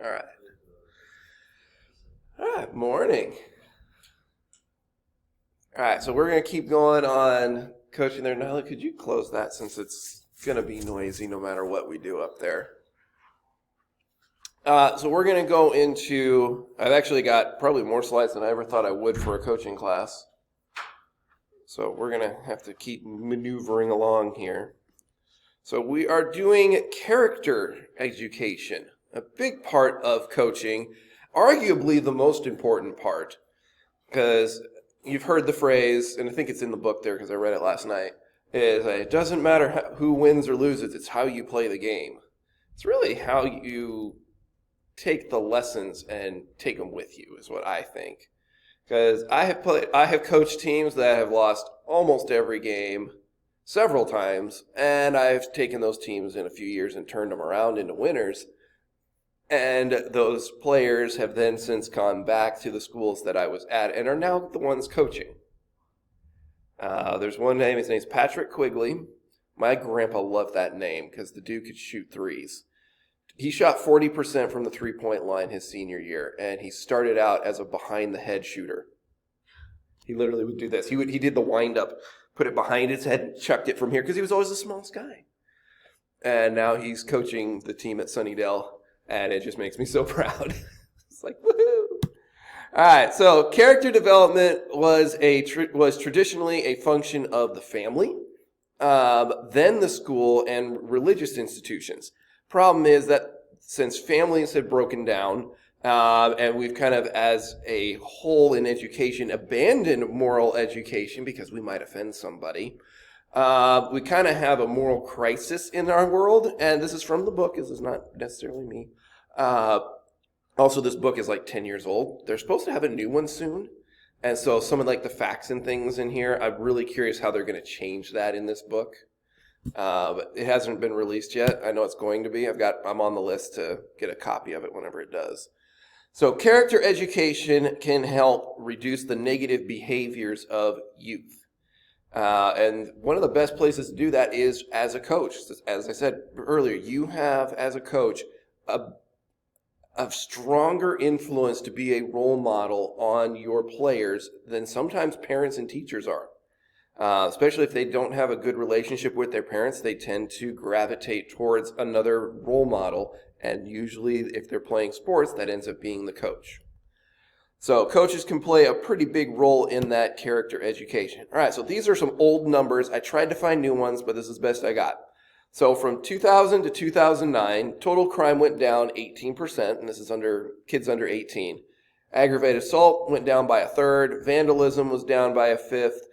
All right. All right, morning. All right, so we're going to keep going on coaching there. Nyla, could you close that since it's going to be noisy no matter what we do up there? So we're going to go into, I've actually got probably more slides than I ever thought I would for a coaching class. So we're going to have to keep maneuvering along here. So we are doing character education, a big part of coaching, arguably the most important part, because you've heard the phrase, and I think it's in the book there because I read it last night, is it doesn't matter who wins or loses, it's how you play the game. It's really how you take the lessons and take them with you is what I think. Because I have coached teams that have lost almost every game several times, and I've taken those teams in a few years and turned them around into winners. And those players have then since gone back to the schools that I was at and are now the ones coaching. There's one name, his name's Patrick Quigley. My grandpa loved that name because the dude could shoot threes. He shot 40% from the three-point line his senior year, and he started out as a behind-the-head shooter. He literally would do this. He did the wind-up, put it behind his head, and chucked it from here because he was always the smallest guy. And now he's coaching the team at Sunnydale, and it just makes me so proud. It's like, woohoo! All right, so character development was traditionally a function of the family, then the school, and religious institutions. Problem is that since families had broken down, and we've kind of, as a whole in education, abandoned moral education because we might offend somebody, we kind of have a moral crisis in our world, and this is from the book. This is not necessarily me. Also, this book is like 10 years old. They're supposed to have a new one soon, and so some of like the facts and things in here, I'm really curious how they're going to change that in this book. But it hasn't been released yet. I know it's going to be. I'm on the list to get a copy of it whenever it does. So character education can help reduce the negative behaviors of youth. And one of the best places to do that is as a coach. As I said earlier, you have, as a coach, a stronger influence to be a role model on your players than sometimes parents and teachers are. Especially if they don't have a good relationship with their parents, they tend to gravitate towards another role model. And usually, if they're playing sports, that ends up being the coach. So coaches can play a pretty big role in that character education. All right, so these are some old numbers. I tried to find new ones, but this is the best I got. So from 2000 to 2009, total crime went down 18%, and this is under kids under 18. Aggravated assault went down by a third. Vandalism was down by a fifth.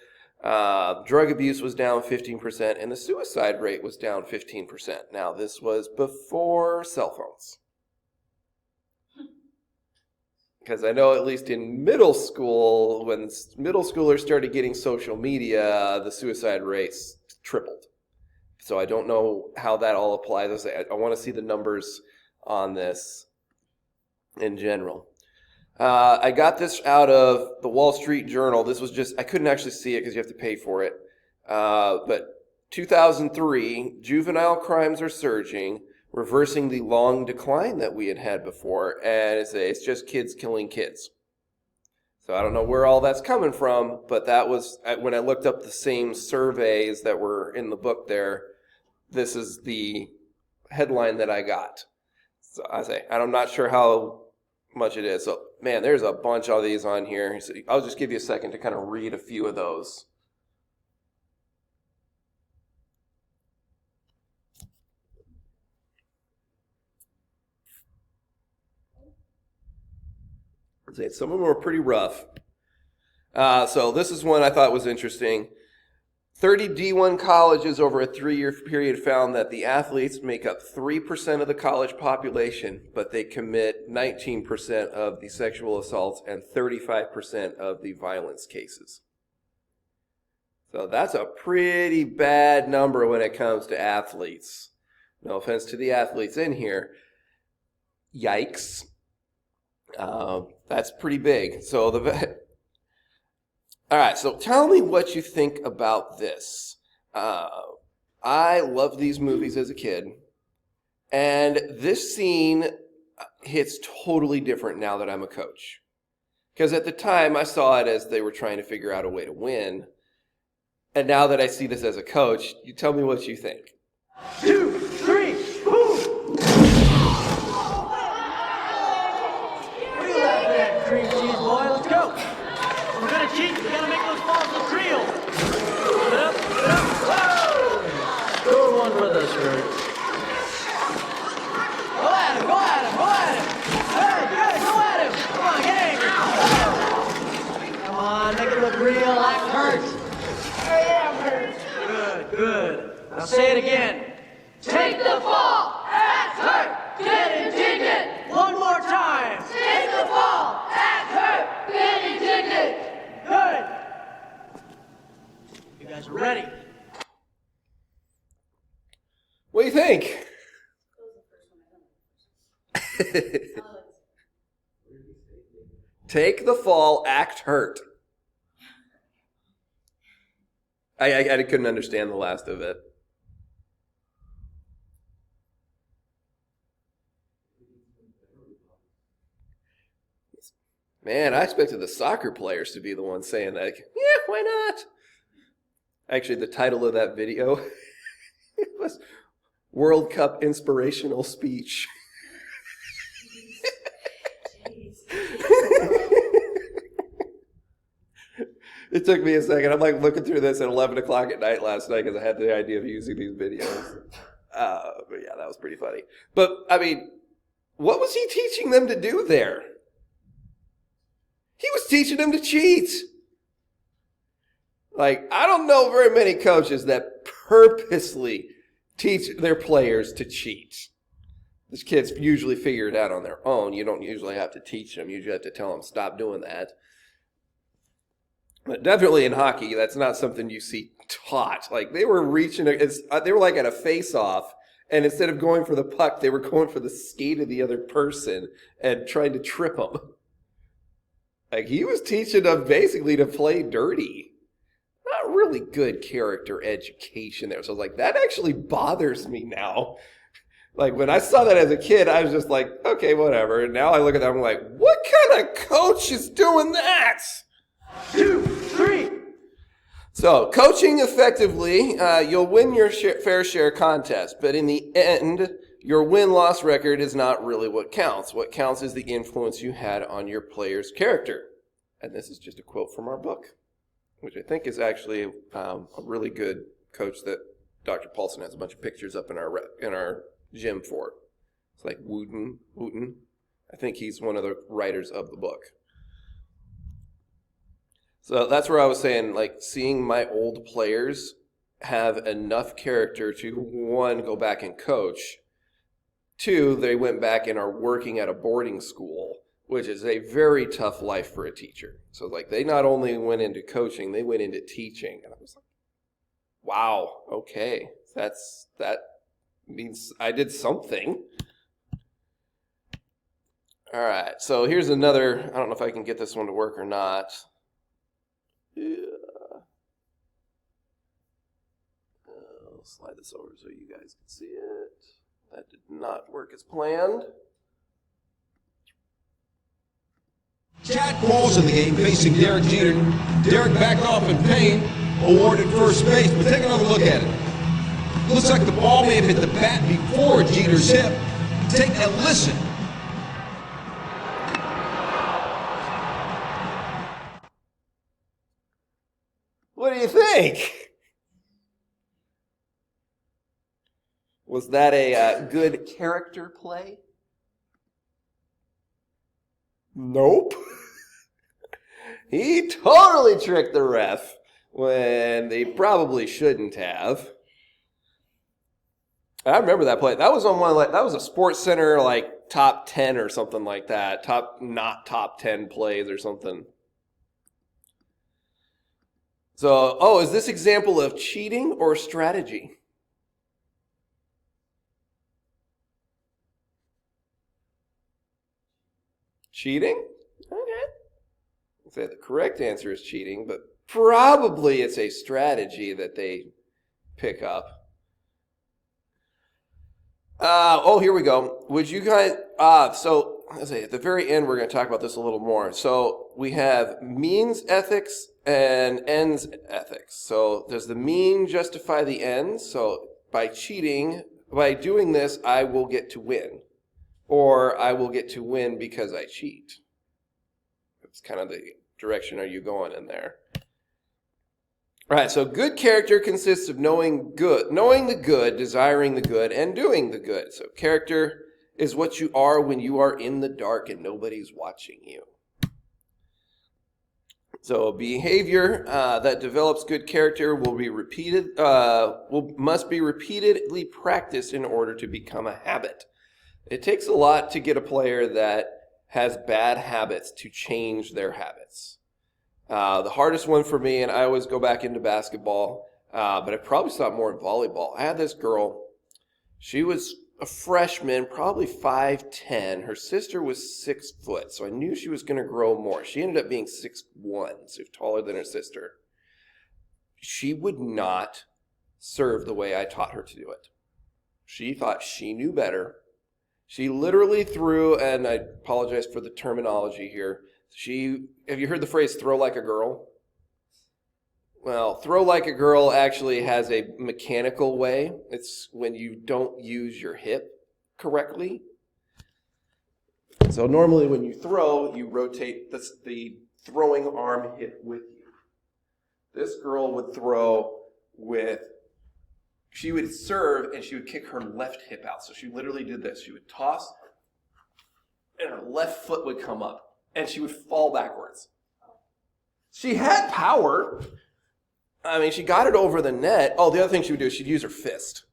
Drug abuse was down 15%, and the suicide rate was down 15%. Now, this was before cell phones. Because I know at least in middle school, when middle schoolers started getting social media, the suicide rates tripled. So I don't know how that all applies. I want to see the numbers on this in general. I got this out of the Wall Street Journal. This was just, I couldn't actually see it because you have to pay for it. But 2003, juvenile crimes are surging, reversing the long decline that we had had before. And it's just kids killing kids. So I don't know where all that's coming from, but that was, when I looked up the same surveys that were in the book there, this is the headline that I got. So I'm not sure how much it is. So, man, there's a bunch of these on here. So I'll just give you a second to kind of read a few of those. Some of them are pretty rough. So this is one I thought was interesting. 30 D1 colleges over a 3-year period found that the athletes make up 3% of the college population, but they commit 19% of the sexual assaults and 35% of the violence cases. So that's a pretty bad number when it comes to athletes. No offense to the athletes in here. Yikes. That's pretty big. So all right, so tell me what you think about this. I loved these movies as a kid, and this scene hits totally different now that I'm a coach. Because at the time, I saw it as they were trying to figure out a way to win. And now that I see this as a coach, you tell me what you think. 2, 3, boom! What are you laughing at, cream cheese boy? Let's go! If we're gonna cheat, we gotta make those balls look real. Get up, whoa! Go one with us, Kurt. Go at him, go at him, go at him! Hey, good, go at him! Come on, get angry! Come on, make it look real, act hurt. I am hurt. Good, good. Now say it again. Take the fall, act hurt, get indignant. One more time. Take the fall, act hurt, get indignant. Good. You guys are ready. What do you think? Take the fall, act hurt. I couldn't understand the last of it. Man, I expected the soccer players to be the ones saying that. Yeah, why not? Actually, the title of that video was World Cup Inspirational Speech. It took me a second. I'm like looking through this at 11 o'clock at night last night because I had the idea of using these videos. But yeah, that was pretty funny. But, I mean, what was he teaching them to do there? He was teaching them to cheat. Like, I don't know very many coaches that purposely teach their players to cheat. These kids usually figure it out on their own. You don't usually have to teach them. You usually have to tell them, stop doing that. But definitely in hockey, that's not something you see taught. Like, they were reaching, they were like at a face-off, and instead of going for the puck, they were going for the skate of the other person and trying to trip them. Like, he was teaching them basically to play dirty. Not really good character education there. So I was like, that actually bothers me now. Like, when I saw that as a kid, I was just like, okay, whatever. And now I look at that, I'm like, what kind of coach is doing that? 2, 3. So, coaching effectively, you'll win your fair share contest. But in the end, your win-loss record is not really what counts. What counts is the influence you had on your player's character. And this is just a quote from our book, which I think is actually a really good coach that Dr. Paulson has a bunch of pictures up in our gym for. It's like Wooten. I think he's one of the writers of the book. So that's where I was saying, like, seeing my old players have enough character to, 1, go back and coach. 2, they went back and are working at a boarding school, which is a very tough life for a teacher. So, like, they not only went into coaching, they went into teaching. And I was like, wow, okay, that means I did something. All right, so here's another, I don't know if I can get this one to work or not. Yeah. I'll slide this over so you guys can see it. That did not work as planned. Chad Qualls in the game facing Derek Jeter. Derek backed off in pain, awarded first base, but take another look at it. Looks like the ball may have hit the bat before Jeter's hip. Take a listen. What do you think? Was that a good character play? Nope. He totally tricked the ref when they probably shouldn't have. I remember that play. That was on that was a Sports Center like top 10 or something like that. Not top 10 plays or something. So, is this example of cheating or strategy? Cheating? Okay. I'd say the correct answer is cheating, but probably it's a strategy that they pick up. Here we go. Would you guys, so let's say at the very end, we're going to talk about this a little more. So we have means ethics and ends ethics. So does the mean justify the ends? So by cheating, by doing this, I will get to win. Or I will get to win because I cheat. That's kind of the direction are you going in there. All right, so good character consists of knowing the good, desiring the good, and doing the good. So character is what you are when you are in the dark and nobody's watching you. So behavior that develops good character will be must be repeatedly practiced in order to become a habit. It takes a lot to get a player that has bad habits to change their habits. The hardest one for me, and I always go back into basketball, but I probably saw it more in volleyball. I had this girl, she was a freshman, probably 5'10". Her sister was 6 foot, so I knew she was going to grow more. She ended up being 6'1", so taller than her sister. She would not serve the way I taught her to do it. She thought she knew better. She literally threw, and I apologize for the terminology here, have you heard the phrase throw like a girl? Well, throw like a girl actually has a mechanical way. It's when you don't use your hip correctly. So normally when you throw, you rotate the throwing arm hip with you. This girl would throw she would serve and she would kick her left hip out. So she literally did this. She would toss and her left foot would come up. And she would fall backwards. She had power. I mean, she got it over the net. Oh, the other thing she would do is she'd use her fist.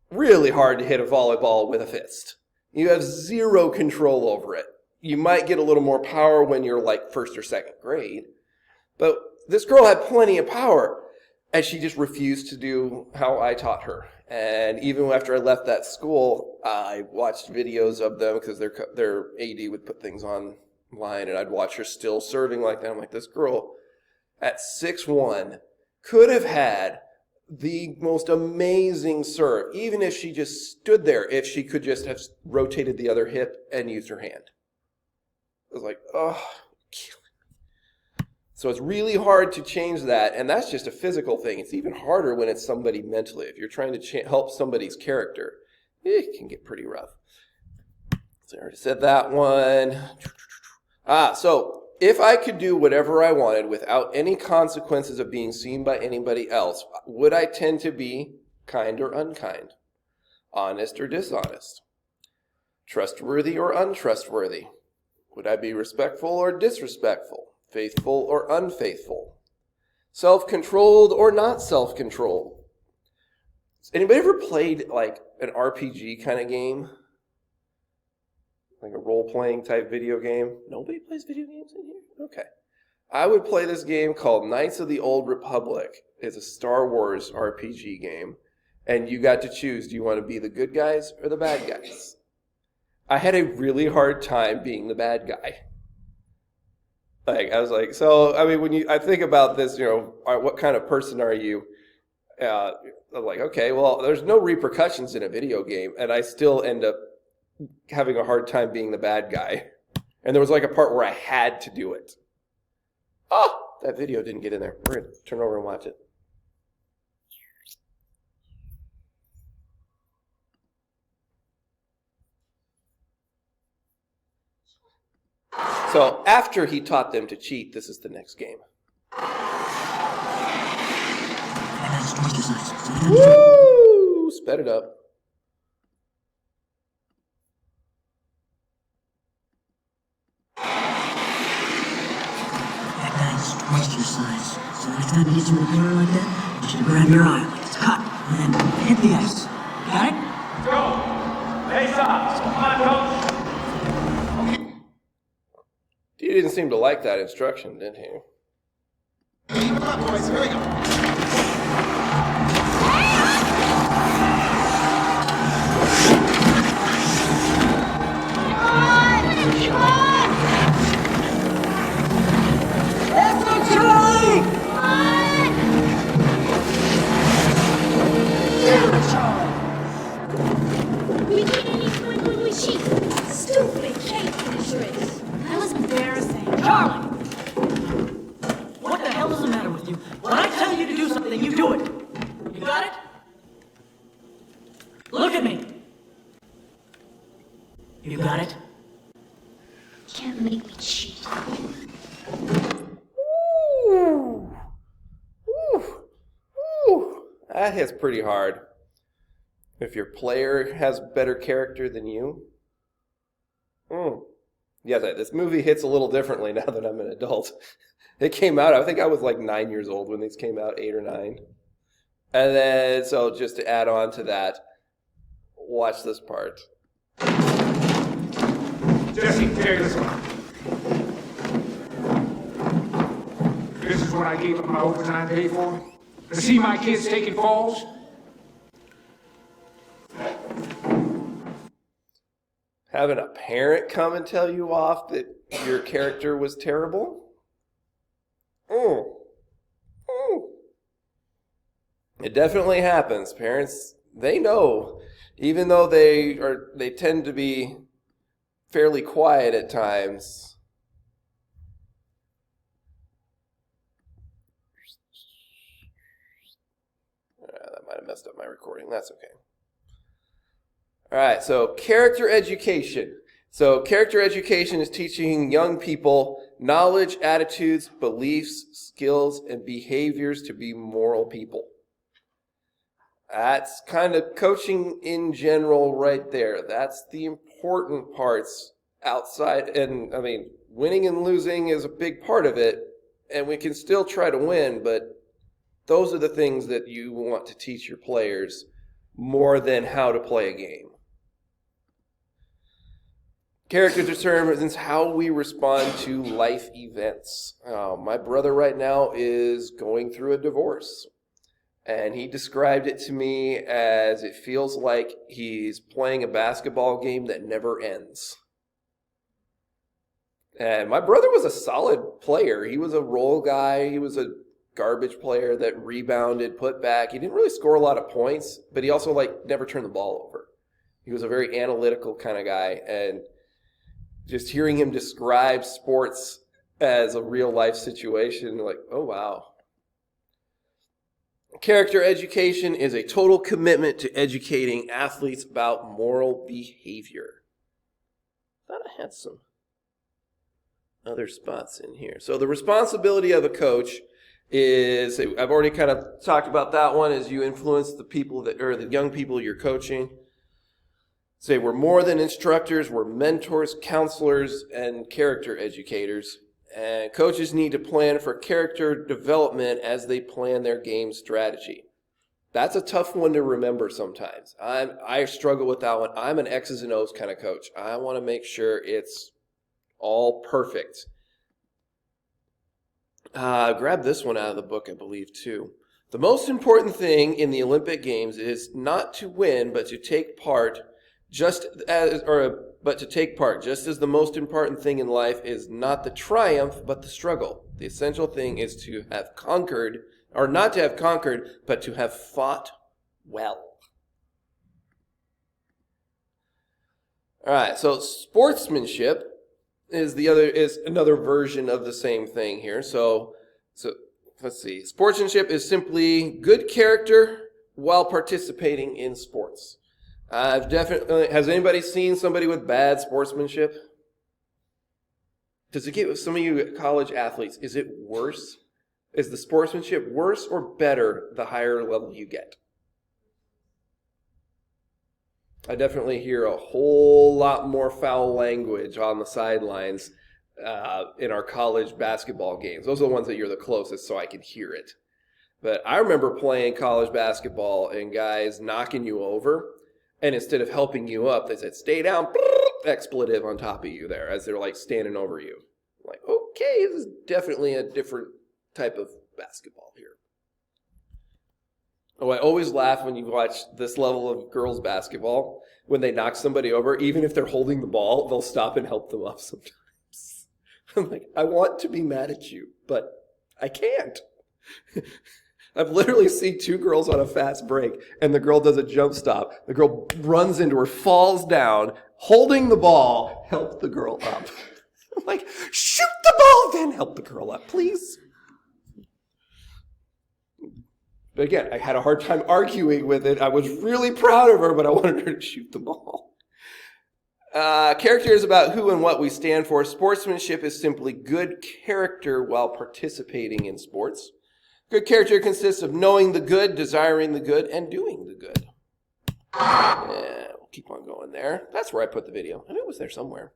Really hard to hit a volleyball with a fist. You have zero control over it. You might get a little more power when you're like first or second grade. But this girl had plenty of power. And she just refused to do how I taught her. And even after I left that school, I watched videos of them because their AD would put things online, and I'd watch her still serving like that. I'm like, this girl at 6'1" could have had the most amazing serve, even if she just stood there, if she could just have rotated the other hip and used her hand. I was like, oh, killing me. So it's really hard to change that, and that's just a physical thing. It's even harder when it's somebody mentally. If you're trying to help somebody's character, it can get pretty rough. So I already said that one. So if I could do whatever I wanted without any consequences of being seen by anybody else, would I tend to be kind or unkind? Honest or dishonest? Trustworthy or untrustworthy? Would I be respectful or disrespectful? Faithful or unfaithful? Self-controlled or not self-controlled? Has anybody ever played like an RPG kind of game? Like a role-playing type video game? Nobody plays video games in here? Okay. I would play this game called Knights of the Old Republic. It's a Star Wars RPG game. And you got to choose, do you want to be the good guys or the bad guys? I had a really hard time being the bad guy. Like, I was like, so, I mean, when I think about this, what kind of person are you? I'm like, okay, well, there's no repercussions in a video game, and I still end up having a hard time being the bad guy. And there was like a part where I had to do it. Oh, that video didn't get in there. We're going to turn over and watch it. So after he taught them to cheat, this is the next game. Woo! Sped it up. That guy's twice your size. So next time he hits you with a hammer like that, you should grab your eye like it's cut and then hit the ice. Got it? Let's go. Face off. Come on, coach. He didn't seem to like that instruction, did he? Come on, boys, here we go. You got it? Can't make me cheat. Ooh. Ooh. Ooh. That hits pretty hard. If your player has better character than you. Yeah, this movie hits a little differently now that I'm an adult. It came out, I think I was like 9 years old when these came out, 8 or 9. And then, so just to add on to that, watch this part. Jesse, take this one. This is what I gave up my overtime pay for? To see my kids taking falls? Having a parent come and tell you off that your character was terrible? It definitely happens. Parents, they know, even though they tend to be fairly quiet at times. That might have messed up my recording. That's okay. All right, so character education. So character education is teaching young people knowledge, attitudes, beliefs, skills, and behaviors to be moral people. That's kind of coaching in general right there. That's the important parts outside. And I mean, winning and losing is a big part of it, and we can still try to win, but those are the things that you want to teach your players more than how to play a game. Character determines how we respond to life events. My brother right now is going through a divorce. And he described it to me as it feels like he's playing a basketball game that never ends. And my brother was a solid player. He was a role guy. He was a garbage player that rebounded, put back. He didn't really score a lot of points, but he also never turned the ball over. He was a very analytical kind of guy. And just hearing him describe sports as a real life situation, oh wow. Character education is a total commitment to educating athletes about moral behavior. I thought I had some other spots in here. So the responsibility of a coach is, I've already kind of talked about that one, is you influence the people the young people you're coaching. Say we're more than instructors, we're mentors, counselors, and character educators. And coaches need to plan for character development as they plan their game strategy. That's a tough one to remember sometimes. I struggle with that one. I'm an X's and O's kind of coach. I want to make sure it's all perfect. Grab this one out of the book, I believe, too. The most important thing in the Olympic Games is not to win, but to take part. Just as the most important thing in life is not the triumph, but the struggle. The essential thing is to have conquered, or not to have conquered, but to have fought well. All right, so sportsmanship is another version of the same thing here. So let's see. Sportsmanship is simply good character while participating in sports. Has anybody seen somebody with bad sportsmanship? Does it get with some of you college athletes? Is it worse? Is the sportsmanship worse or better the higher level you get? I definitely hear a whole lot more foul language on the sidelines in our college basketball games. Those are the ones that you're the closest, so I can hear it. But I remember playing college basketball and guys knocking you over. And instead of helping you up, they said, stay down, expletive on top of you there as they're standing over you. Okay, this is definitely a different type of basketball here. Oh, I always laugh when you watch this level of girls basketball. When they knock somebody over, even if they're holding the ball, they'll stop and help them up sometimes. I'm like, I want to be mad at you, but I can't. I've literally seen 2 girls on a fast break, and the girl does a jump stop. The girl runs into her, falls down, holding the ball, help the girl up. I'm like, shoot the ball, then help the girl up, please. But again, I had a hard time arguing with it. I was really proud of her, but I wanted her to shoot the ball. Character is about who and what we stand for. Sportsmanship is simply good character while participating in sports. Good character consists of knowing the good, desiring the good, and doing the good. Yeah, we'll keep on going there. That's where I put the video. I knew it was there somewhere.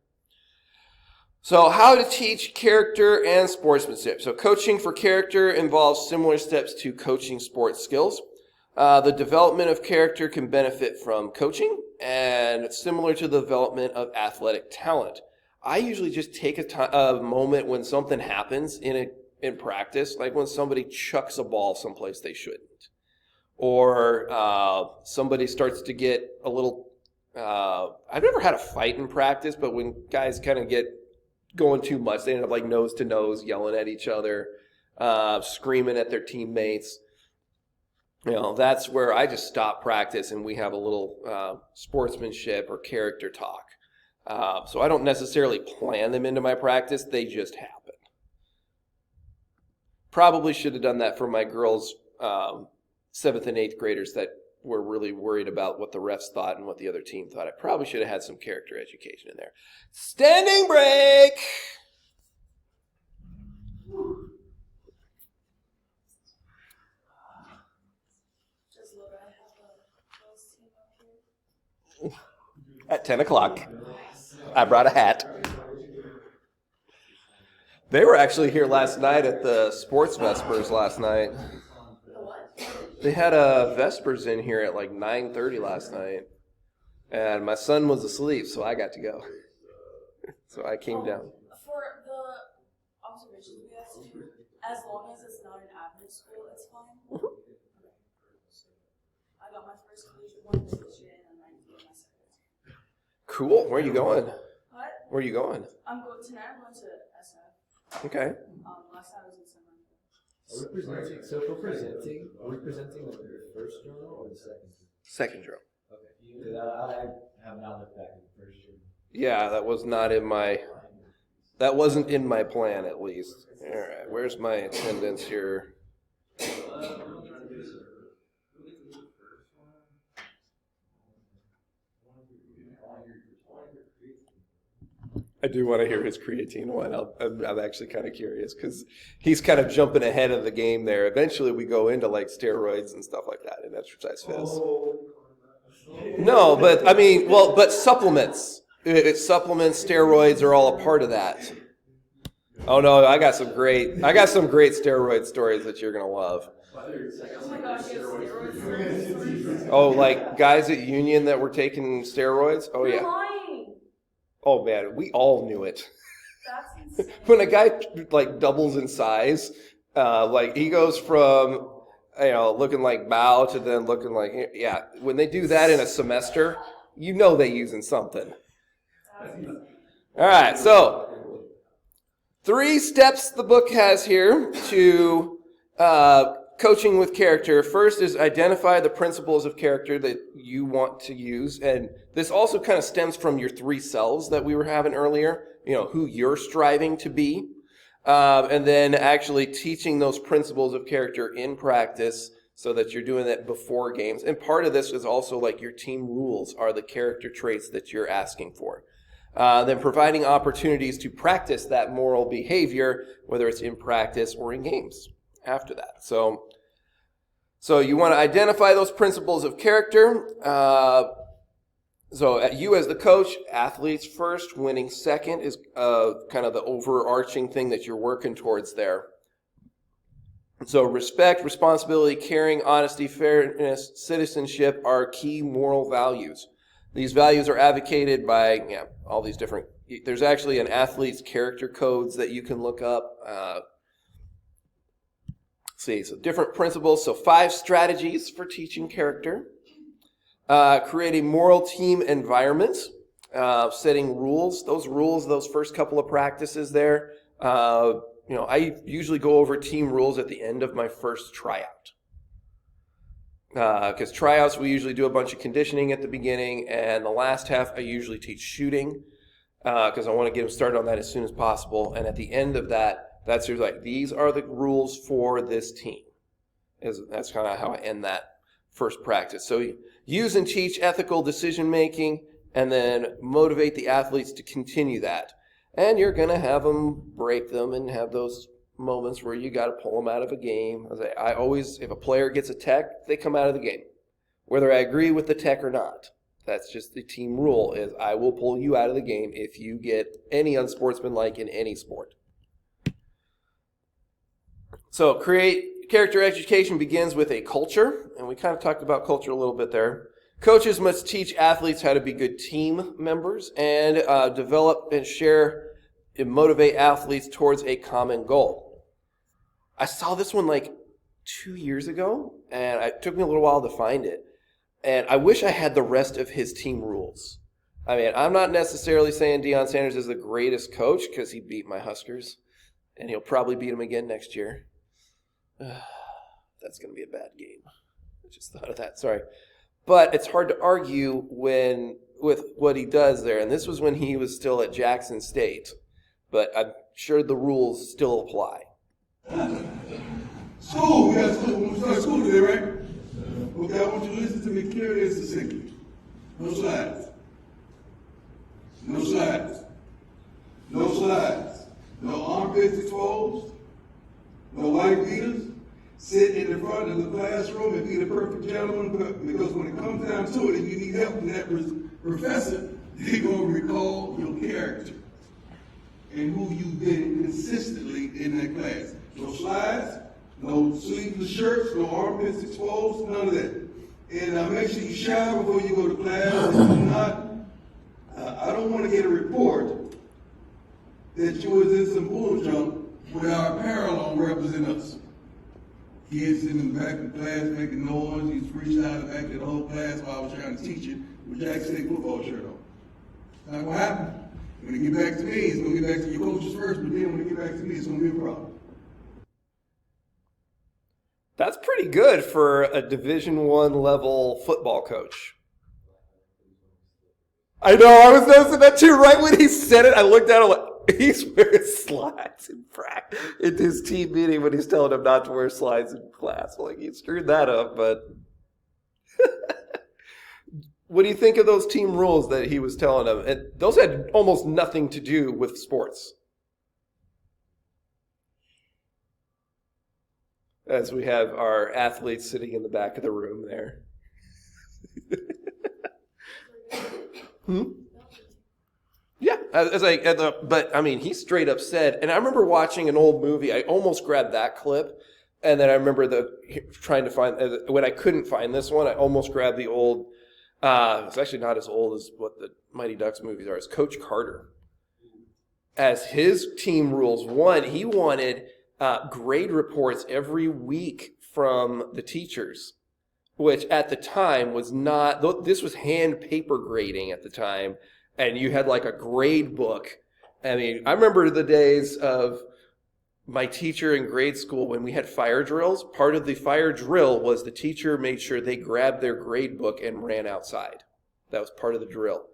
So how to teach character and sportsmanship. So coaching for character involves similar steps to coaching sports skills. The development of character can benefit from coaching, and similar to the development of athletic talent. I usually just take a moment when something happens in practice, like when somebody chucks a ball someplace they shouldn't, or somebody starts to get a little. I've never had a fight in practice, but when guys kind of get going too much, they end up like nose to nose, yelling at each other, screaming at their teammates. That's where I just stop practice and we have a little sportsmanship or character talk. So I don't necessarily plan them into my practice. They just happen. Probably should have done that for my girls, 7th and 8th graders that were really worried about what the refs thought and what the other team thought. I probably should have had some character education in there. Standing break! At 10 o'clock, I brought a hat. They were actually here last night at the Sports Vespers last night. They had a Vespers in here at like 9:30 last night. And my son was asleep, so I got to go. So I came down. For the observations we have to do, as long as it's not an admin school, it's fine. I got my first collegiate one this year, and I'm doing my second. Cool. Where are you going? What? Where are you going? I'm going tonight. I'm going to SF. Okay. Last night I was in San Marcos. Are we presenting? So if we're presenting, are we presenting the first journal or the second? Second journal. Okay. Because I have not looked back at the first journal. Yeah, that was not in my. That wasn't in my plan, at least. All right. Where's my attendance here? I do want to hear his creatine one. I'm actually kind of curious because he's kind of jumping ahead of the game there. Eventually, we go into like steroids and stuff like that in Exercise Fizz. No, but I mean, but supplements. It's supplements, steroids are all a part of that. Oh no, I got some great steroid stories that you're gonna love. Oh my gosh, you have steroids? Oh, like guys at Union that were taking steroids? Oh yeah. You're lying. Oh man, we all knew it. That's insane. When a guy like doubles in size, like he goes from looking like Bao to then looking like when they do that in a semester, they're using something. All right, so 3 steps the book has here to coaching with character. First is identify the principles of character that you want to use. And this also kind of stems from your 3 selves that we were having earlier, who you're striving to be. And then actually teaching those principles of character in practice so that you're doing that before games. And part of this is also like your team rules are the character traits that you're asking for. Then providing opportunities to practice that moral behavior, whether it's in practice or in games after that. So you want to identify those principles of character. So you as the coach, athletes first, winning second is kind of the overarching thing that you're working towards there. So respect, responsibility, caring, honesty, fairness, citizenship are key moral values. These values are advocated by all these different. There's actually an athlete's character codes that you can look up. So different principles. So 5 strategies for teaching character. Create a moral team environment. Setting rules. Those first couple of practices there. I usually go over team rules at the end of my first tryout. Because tryouts, we usually do a bunch of conditioning at the beginning, and the last half I usually teach shooting because I want to get them started on that as soon as possible. And at the end of that, that's like, these are the rules for this team. That's kind of how I end that first practice. So use and teach ethical decision-making, and then motivate the athletes to continue that. And you're going to have them break them and have those moments where you got to pull them out of a game. I always, if a player gets a tech, they come out of the game, whether I agree with the tech or not. That's just the team rule, is I will pull you out of the game if you get any unsportsmanlike in any sport. So character education begins with a culture, and we kind of talked about culture a little bit there. Coaches must teach athletes how to be good team members and develop and share and motivate athletes towards a common goal. I saw this one like 2 years ago, and it took me a little while to find it. And I wish I had the rest of his team rules. I mean, I'm not necessarily saying Deion Sanders is the greatest coach because he beat my Huskers, and he'll probably beat them again next year. That's going to be a bad game. I just thought of that. Sorry. But it's hard to argue with what he does there. And this was when he was still at Jackson State. But I'm sure the rules still apply. School. We got school. We start school today, right? Okay, I want you to listen to me clearly and succinctly. No slides. No slides. No slides. No armpits exposed. No white beaters. Sit in the front of the classroom and be the perfect gentleman, because when it comes down to it, if you need help from that professor, they're going to recall your character and who you've been consistently in that class. No slides, no sleeveless shirts, no armpits exposed, none of that. And make sure you shower before you go to class. And do not, I don't want to get a report that you was in some bull jump with our apparel on represent us. Kids sitting in the back of the class making noise. He's freestyling back to the whole class while I was trying to teach it with Jackson State football shirt on. That's what happened. When it get back to me, it's going to get back to your coaches first, but then when it get back to me, it's going to be a problem. That's pretty good for a Division I level football coach. I know, I was noticing that too. Right when he said it, I looked at him like, he's wearing slides in practice. In his team meeting when he's telling him not to wear slides in class. Like, he screwed that up, but... What do you think of those team rules that he was telling them? And those had almost nothing to do with sports. As we have our athletes sitting in the back of the room there. Yeah, but I mean, he straight up said, and I remember watching an old movie. I almost grabbed that clip, and then I remember trying to find, when I couldn't find this one, I almost grabbed the old, it's actually not as old as what the Mighty Ducks movies are. It's Coach Carter. As his team rules, he wanted grade reports every week from the teachers, which at the time was not, this was hand paper grading at the time, and you had like a grade book. I mean, I remember the days of my teacher in grade school when we had fire drills. Part of the fire drill was the teacher made sure they grabbed their grade book and ran outside. That was part of the drill.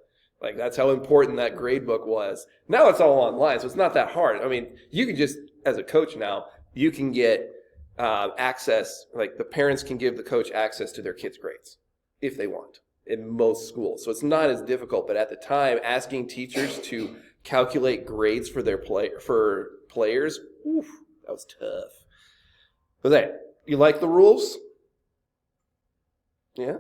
Like, that's how important that grade book was. Now it's all online, so it's not that hard. I mean, you can just, as a coach now, you can get access, like the parents can give the coach access to their kids' grades if they want in most schools. So it's not as difficult, but at the time, asking teachers to calculate grades for their players, oof, that was tough. But hey, you like the rules? Yeah?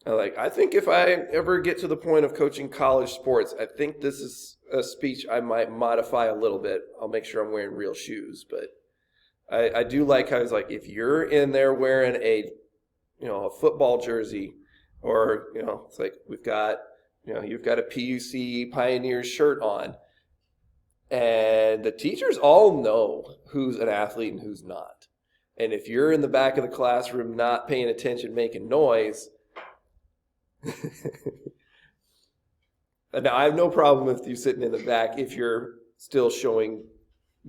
I think if I ever get to the point of coaching college sports, I think this is a speech I might modify a little bit. I'll make sure I'm wearing real shoes, but I do like how it's like, if you're in there wearing a football jersey, or, it's like we've got, you've got a PUC Pioneers shirt on, and the teachers all know who's an athlete and who's not. And if you're in the back of the classroom not paying attention, making noise, now I have no problem with you sitting in the back if you're still showing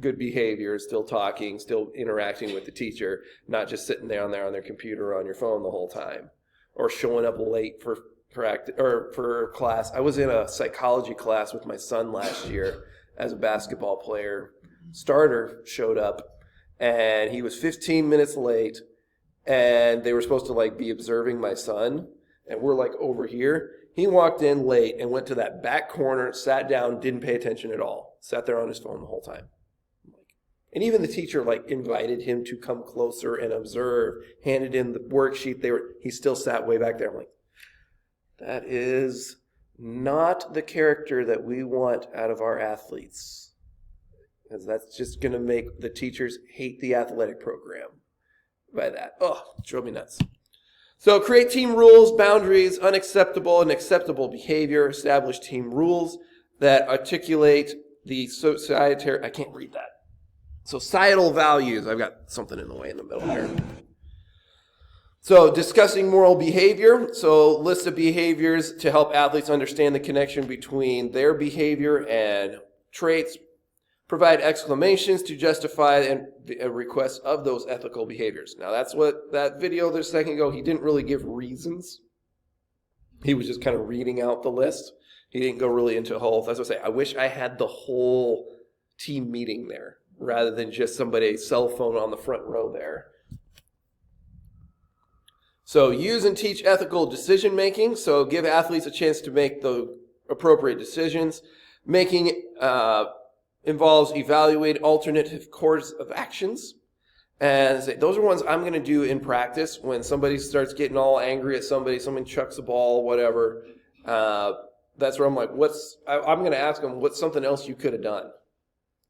good behavior, still talking, still interacting with the teacher, not just sitting down there on their computer or on your phone the whole time, or showing up late for practice or for class. I was in a psychology class with my son last year as a basketball player. Starter showed up, and he was 15 minutes late, and they were supposed to be observing my son. and we're like over here. He walked in late and went to that back corner, sat down, didn't pay attention at all. Sat there on his phone the whole time. And even the teacher like invited him to come closer and observe, handed in the worksheet. He still sat way back there. I'm like, that is not the character that we want out of our athletes. Because that's just going to make the teachers hate the athletic program by that. Oh, it drove me nuts. So create team rules, boundaries, unacceptable and acceptable behavior. Establish team rules that articulate the societal, I can't read that. Societal values. I've got something in the way in the middle here. So discussing moral behavior. So list of behaviors to help athletes understand the connection between their behavior and traits. Provide exclamations to justify a request of those ethical behaviors. Now that's what that video there a second ago, he didn't really give reasons. He was just kind of reading out the list. He didn't go really into a whole, that's what I say, I wish I had the whole team meeting there rather than just somebody's cell phone on the front row there. So use and teach ethical decision making. So give athletes a chance to make the appropriate decisions. Making involves evaluate alternative course of actions. And those are ones I'm going to do in practice when somebody starts getting all angry at somebody, someone chucks a ball, whatever. That's where I'm like, I'm going to ask them, what's something else you could have done?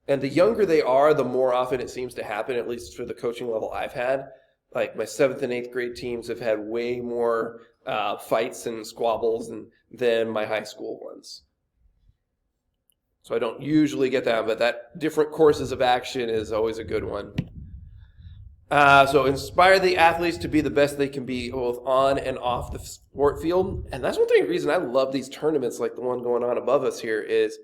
And the younger they are, the more often it seems to happen, at least for the coaching level I've had. Like my 7th and 8th grade teams have had way more fights and squabbles than my high school ones. So I don't usually get that, but that different courses of action is always a good one. So inspire the athletes to be the best they can be both on and off the sport field. And that's one thing, reason I love these tournaments like the one going on above us here is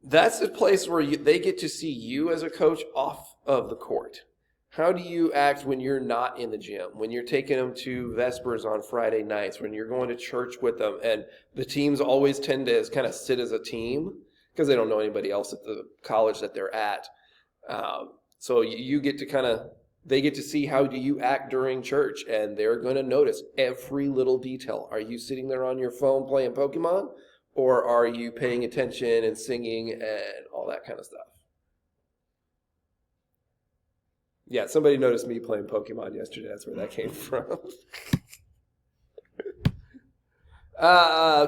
that's the place where they get to see you as a coach off of the court. How do you act when you're not in the gym, when you're taking them to Vespers on Friday nights, when you're going to church with them, and the teams always tend to kind of sit as a team because they don't know anybody else at the college that they're at. So you get to they get to see how do you act during church, and they're going to notice every little detail. Are you sitting there on your phone playing Pokemon, or are you paying attention and singing and all that kind of stuff? Yeah, somebody noticed me playing Pokemon yesterday. That's where that came from.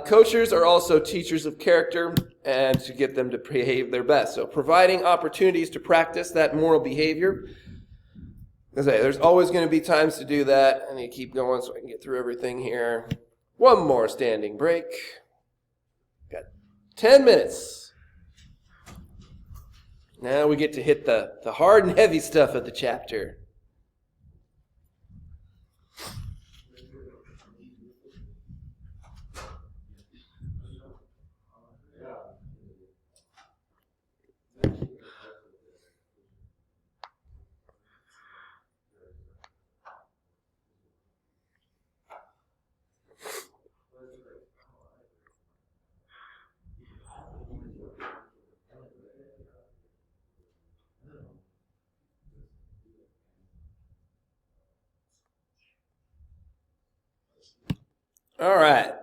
Coaches are also teachers of character and to get them to behave their best. So providing opportunities to practice that moral behavior. As I say, there's always going to be times to do that. I need to keep going so I can get through everything here. One more standing break. Got 10 minutes. Now we get to hit the hard and heavy stuff of the chapter. All right,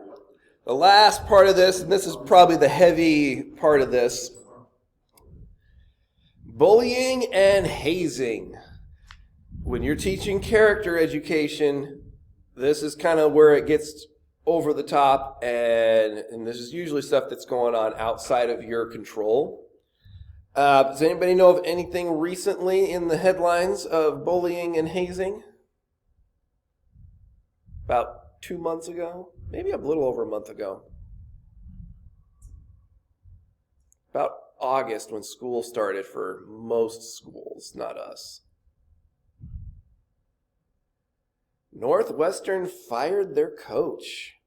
the last part of this, and this is probably the heavy part of this, bullying and hazing. When you're teaching character education, this is kind of where it gets over the top, and this is usually stuff that's going on outside of your control. Does anybody know of anything recently in the headlines of bullying and hazing? About 2 months ago, maybe a little over a month ago. About August when school started for most schools, not us. Northwestern fired their coach,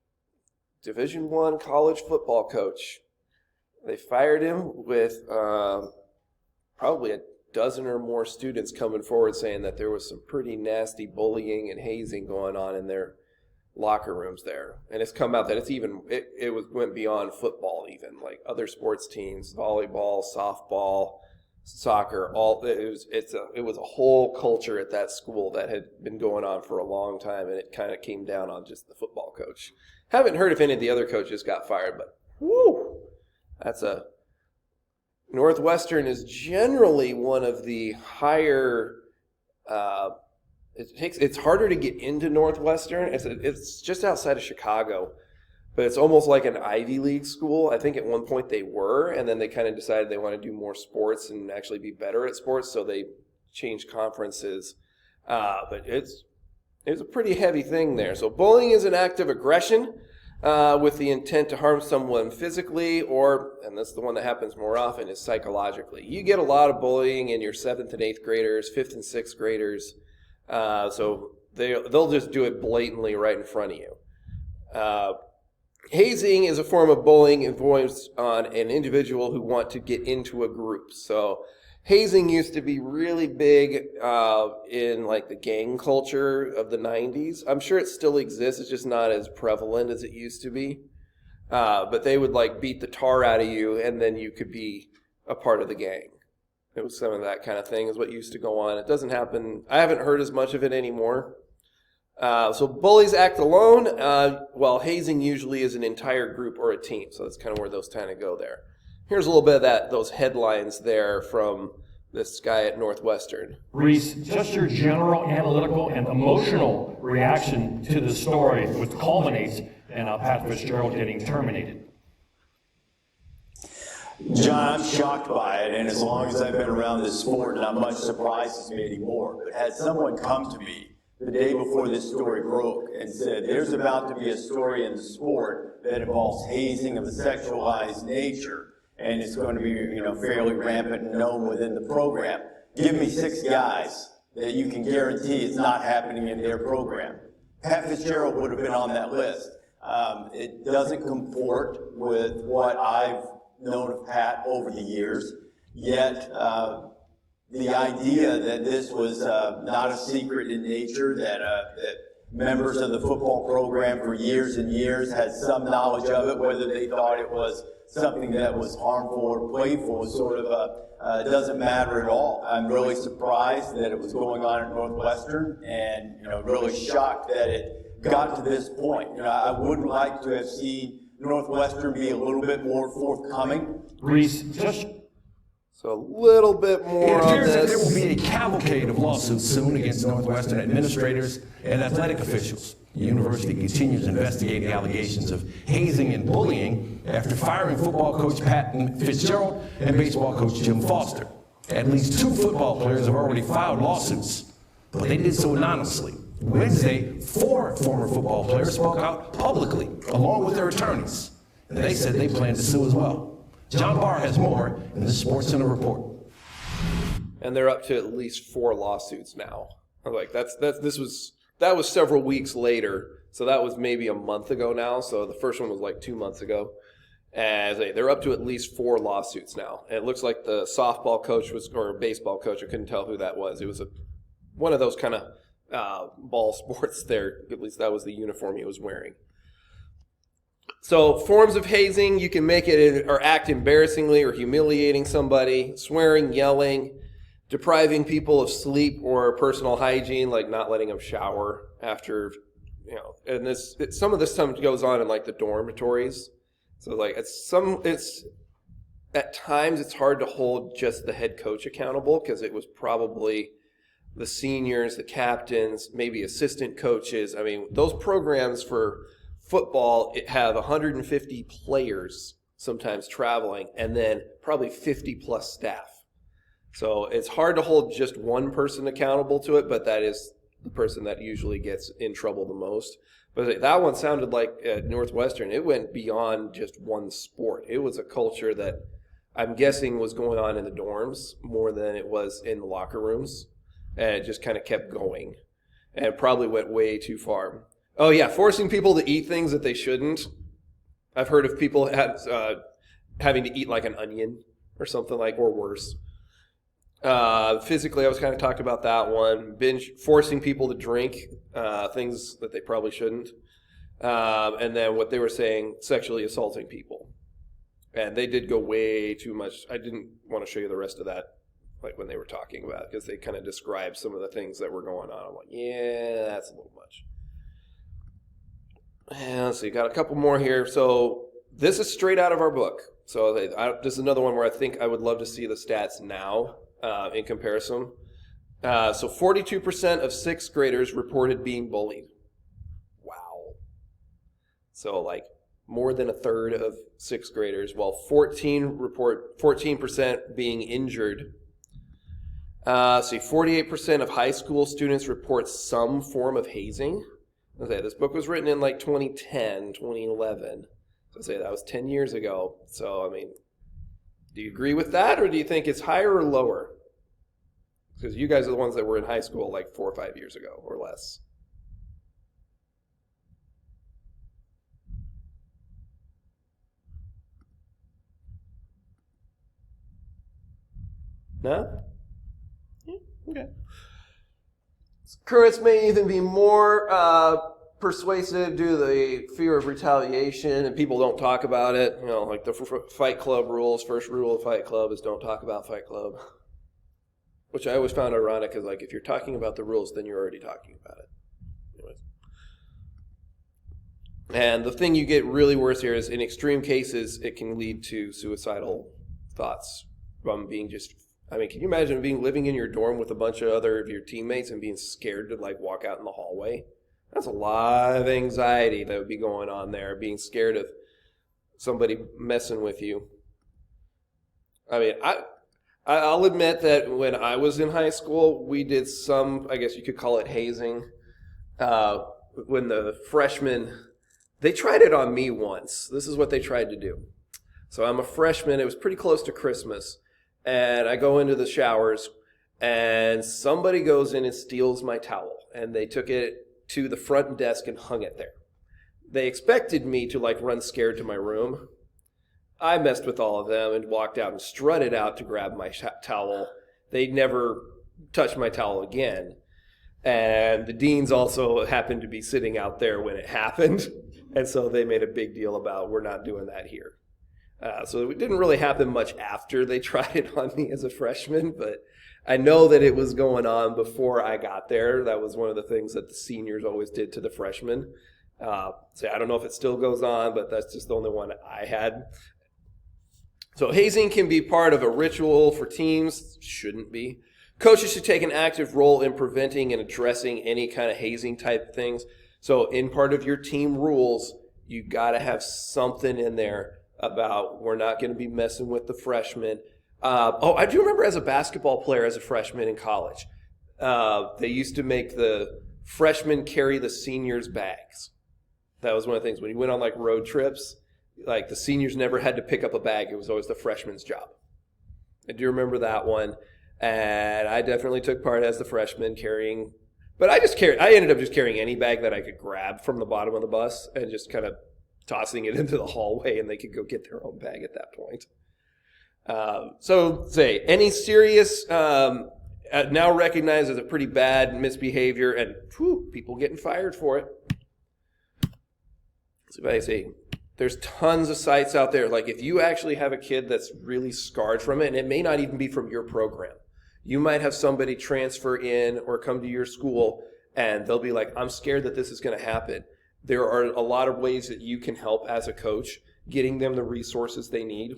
Division I college football coach. They fired him with probably a dozen or more students coming forward saying that there was some pretty nasty bullying and hazing going on in their locker rooms there. And it's come out that went beyond football even, like other sports teams, volleyball, softball, soccer. It was a whole culture at that school that had been going on for a long time, and it kind of came down on just the football coach. Haven't heard if any of the other coaches got fired, but whoo, Northwestern is generally one of the higher. It's harder to get into Northwestern. It's just outside of Chicago, but it's almost like an Ivy League school. I think at one point they were, and then they kind of decided they want to do more sports and actually be better at sports, so they changed conferences. But it's a pretty heavy thing there. So bullying is an act of aggression with the intent to harm someone physically, and that's the one that happens more often, is psychologically. You get a lot of bullying in your 7th and 8th graders, 5th and 6th graders. So they'll just do it blatantly right in front of you. Hazing is a form of bullying influenced on an individual who want to get into a group. So hazing used to be really big in like the gang culture of the 90s. I'm sure it still exists. It's just not as prevalent as it used to be. But they would like beat the tar out of you, and then you could be a part of the gang. It was some of that kind of thing is what used to go on. It doesn't happen. I haven't heard as much of it anymore. So bullies act alone, while hazing usually is an entire group or a team. So that's kind of where those kind of go there. Here's a little bit of those headlines there from this guy at Northwestern. Reese, just your general analytical and emotional reaction to the story, which culminates in Pat Fitzgerald getting terminated. John, I'm shocked by it, and as long as I've been around this sport, not much surprises me anymore. But had someone come to me the day before this story broke and said, there's about to be a story in the sport that involves hazing of a sexualized nature, and it's going to be, fairly rampant and known within the program. Give me 6 guys that you can guarantee it's not happening in their program. Pat Fitzgerald would have been on that list. It doesn't comport with what I've known of Pat over the years, yet the idea that this was not a secret in nature, that members of the football program for years and years had some knowledge of it, whether they thought it was something that was harmful or playful, sort of doesn't matter at all. I'm really surprised that it was going on at Northwestern, and really shocked that it got to this point. I would like to have seen Northwestern be a little bit more forthcoming. Reese, just so a little bit more on appears that there this. will be a cavalcade of lawsuits soon against Northwestern administrators and athletic officials. The university continues investigating allegations of hazing and bullying after firing football coach Pat Fitzgerald and baseball coach Jim Foster. At least 2 football players have already filed lawsuits, but they did so anonymously. Wednesday, 4 former football players spoke out publicly, along with their attorneys, and they said they plan to sue as well. John Barr has more in the SportsCenter report. And they're up to at least 4 lawsuits now. I'm like, that was several weeks later, so that was maybe a month ago now. So the first one was like 2 months ago. And they're up to at least 4 lawsuits now. And it looks like the softball coach or baseball coach, I couldn't tell who that was. It was one of those kind of ball sports there. At least that was the uniform he was wearing. So forms of hazing, you can make it or act embarrassingly or humiliating somebody, swearing, yelling, depriving people of sleep or personal hygiene, like not letting them shower after, and some of this stuff goes on in like the dormitories. So like at times it's hard to hold just the head coach accountable, because it was probably the seniors, the captains, maybe assistant coaches. I mean, those programs for football have 150 players sometimes traveling, and then probably 50 plus staff. So it's hard to hold just one person accountable to it, but that is the person that usually gets in trouble the most. But that one sounded like at Northwestern, it went beyond just one sport. It was a culture that I'm guessing was going on in the dorms more than it was in the locker rooms. And it just kind of kept going. And it probably went way too far. Oh, yeah, forcing people to eat things that they shouldn't. I've heard of people having to eat like an onion or something or worse. Physically, I was kind of talking about that one. Forcing people to drink things that they probably shouldn't. And then what they were saying, sexually assaulting people. And they did go way too much. I didn't want to show you the rest of that like when they were talking about it, because they kind of described some of the things that were going on. I'm like, yeah, that's a little much. And let's see, got a couple more here. So this is straight out of our book. So this is another one where I think I would love to see the stats now in comparison. So 42% of sixth graders reported being bullied. Wow. So like more than a third of sixth graders, while 14% being injured. See, 48% of high school students report some form of hazing. Okay, this book was written in like 2010, 2011. So say that was 10 years ago. So, I mean, do you agree with that, or do you think it's higher or lower? Because you guys are the ones that were in high school like 4 or 5 years ago or less. No? Yeah, okay. Currents may even be more persuasive due to the fear of retaliation, and people don't talk about it. You know, like the Fight Club rules. First rule of Fight Club is don't talk about Fight Club. Which I always found ironic, because like if you're talking about the rules, then you're already talking about it. Anyways. And the thing you get really worse here is in extreme cases, it can lead to suicidal thoughts from being just... I mean, can you imagine living in your dorm with a bunch of other of your teammates and being scared to like walk out in the hallway? That's a lot of anxiety that would be going on there, being scared of somebody messing with you. I mean, I'll admit that when I was in high school, we did some, I guess you could call it hazing. When the freshmen, they tried it on me once. This is what they tried to do. So I'm a freshman. It was pretty close to Christmas. And I go into the showers, and somebody goes in and steals my towel. And they took it to the front desk and hung it there. They expected me to like run scared to my room. I messed with all of them and walked out and strutted out to grab my towel. They never touched my towel again. And the deans also happened to be sitting out there when it happened. And so they made a big deal about, we're not doing that here. So it didn't really happen much after they tried it on me as a freshman, but I know that it was going on before I got there. That was one of the things that the seniors always did to the freshmen. So I don't know if it still goes on, but that's just the only one I had. So hazing can be part of a ritual for teams. Shouldn't be. Coaches should take an active role in preventing and addressing any kind of hazing type things. So in part of your team rules, you got to have something in there about we're not going to be messing with the freshmen. I do remember as a basketball player, as a freshman in college, they used to make the freshmen carry the seniors' bags. That was one of the things. When you went on like road trips, like the seniors never had to pick up a bag. It was always the freshman's job. I do remember that one. And I definitely took part as the freshman carrying, but I ended up just carrying any bag that I could grab from the bottom of the bus and just kind of tossing it into the hallway, and they could go get their own bag at that point. So say any serious, now recognized as a pretty bad misbehavior, and people getting fired for it. So I say, there's tons of sites out there. Like if you actually have a kid that's really scarred from it, and it may not even be from your program. You might have somebody transfer in or come to your school, and they'll be like, I'm scared that this is going to happen. There are a lot of ways that you can help as a coach, getting them the resources they need.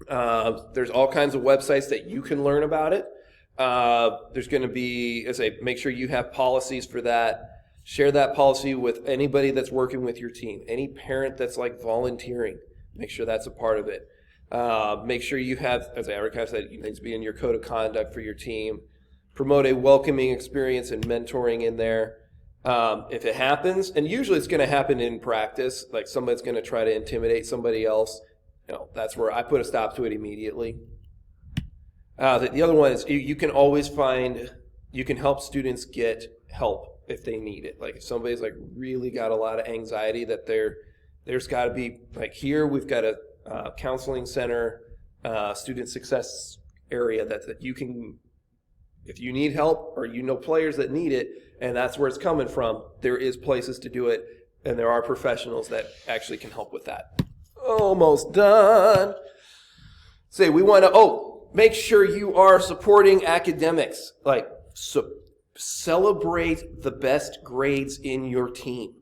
There's all kinds of websites that you can learn about it. There's going to be, make sure you have policies for that. Share that policy with anybody that's working with your team. Any parent that's like volunteering, make sure that's a part of it. Make sure you have, as Erica said, it needs to be in your code of conduct for your team. Promote a welcoming experience and mentoring in there. If it happens, and usually it's going to happen in practice, like somebody's going to try to intimidate somebody else, that's where I put a stop to it immediately. The other one is you can always you can help students get help if they need it. Like if somebody's like really got a lot of anxiety, that there's got to be, like here we've got a counseling center, student success area that you can, if you need help or players that need it, and that's where it's coming from, there is places to do it, and there are professionals that actually can help with that. Almost done. We want to, Make sure you are supporting academics. Like, celebrate the best grades in your team.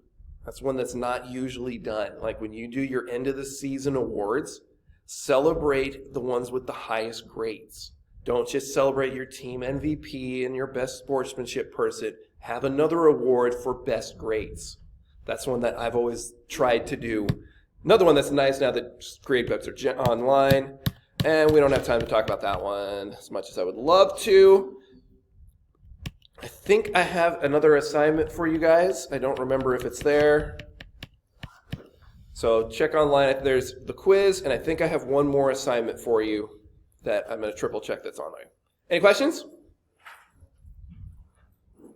That's one that's not usually done. Like when you do your end of the season awards, celebrate the ones with the highest grades. Don't just celebrate your team MVP and your best sportsmanship person. Have another award for best grades. That's one that I've always tried to do. Another one that's nice now that grade books are online, and we don't have time to talk about that one as much as I would love to. I think I have another assignment for you guys. I don't remember if it's there. So check online. There's the quiz, and I think I have one more assignment for you that I'm going to triple check that's on there. Any questions?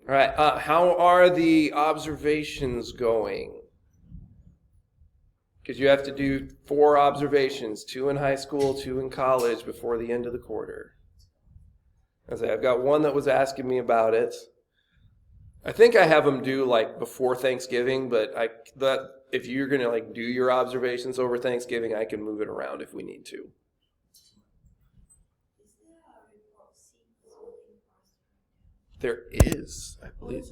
All right. How are the observations going? Because you have to do 4 observations, 2 in high school, 2 in college before the end of the quarter. I've got one that was asking me about it. I think I have them due like before Thanksgiving, but if you're going to like do your observations over Thanksgiving, I can move it around if we need to. There is, I believe.